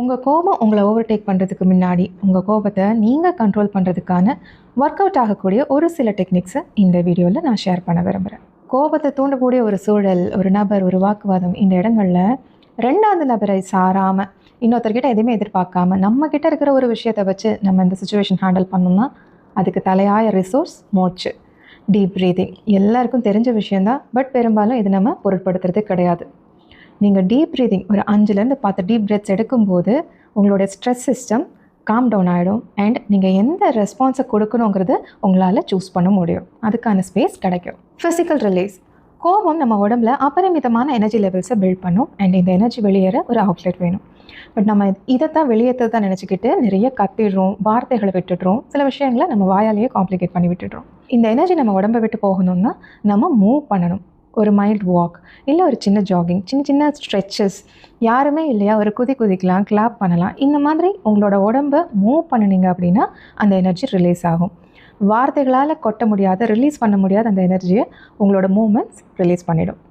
உங்கள் கோபம் உங்களை ஓவர்டேக் பண்ணுறதுக்கு முன்னாடி உங்கள் கோபத்தை நீங்கள் கண்ட்ரோல் பண்ணுறதுக்கான ஒர்க் அவுட் ஆகக்கூடிய ஒரு சில டெக்னிக்ஸை இந்த வீடியோவில் நான் ஷேர் பண்ண விரும்புகிறேன். கோபத்தை தூண்டக்கூடிய ஒரு சூழல், ஒரு நபர், ஒரு வாக்குவாதம், இந்த இடங்களில் ரெண்டாவது நபரை சாராமல் இன்னொருத்தர்கிட்ட எதுவுமே எதிர்பார்க்காம நம்மக்கிட்ட இருக்கிற ஒரு விஷயத்தை வச்சு நம்ம இந்த சுச்சுவேஷன் ஹேண்டில் பண்ணோம்னா அதுக்கு தலையாய ரிசோர்ஸ் மூச்சு, டீப் ப்ரீதிங். எல்லாருக்கும் தெரிஞ்ச விஷயந்தான், பட் பெரும்பாலும் இது நம்ம பொருட்படுத்துறது கிடையாது. நீங்கள் டீப் ப்ரீதிங் ஒரு 5-10 டீப் பிரெத்ஸ் எடுக்கும்போது உங்களோட ஸ்ட்ரெஸ் சிஸ்டம் காம் டவுன் ஆகிடும். அண்ட் நீங்கள் எந்த ரெஸ்பான்ஸை கொடுக்கணுங்கிறது உங்களால் சூஸ் பண்ண முடியும். அதுக்கான ஸ்பேஸ் கிடைக்கும். Physical release. கோபம் நம்ம உடம்புல அபரிமிதமான எனர்ஜி லெவல்ஸை பில்ட் பண்ணும். அண்ட் இந்த எனர்ஜி வெளியேற ஒரு அவுட்லெட் வேணும். பட் நம்ம இதைத்தான் வெளியேற்றதான் நினச்சிக்கிட்டு நிறைய கத்திடுறோம், வார்த்தைகளை விட்டுடுறோம், சில விஷயங்களை நம்ம வாயாலேயே காம்ப்ளிகேட் பண்ணி விட்டுடுறோம். இந்த எனர்ஜி நம்ம உடம்பை விட்டு போகணும்னா நம்ம மூவ் பண்ணணும். ஒரு மைல்ட் வாக், இல்லை ஒரு சின்ன ஜாகிங், சின்ன சின்ன ஸ்ட்ரெச்சஸ், யாருமே இல்லையா ஒரு குதிக்கலாம், கிளாப் பண்ணலாம். இந்த மாதிரி உங்களோட உடம்பை மூவ் பண்ணினீங்க அப்படின்னா அந்த எனர்ஜி ரிலீஸ் ஆகும். வார்த்தைகளால் கொட்ட முடியாத, ரிலீஸ் பண்ண முடியாத அந்த எனர்ஜியை உங்களோட மூமெண்ட்ஸ் ரிலீஸ் பண்ணிடும்.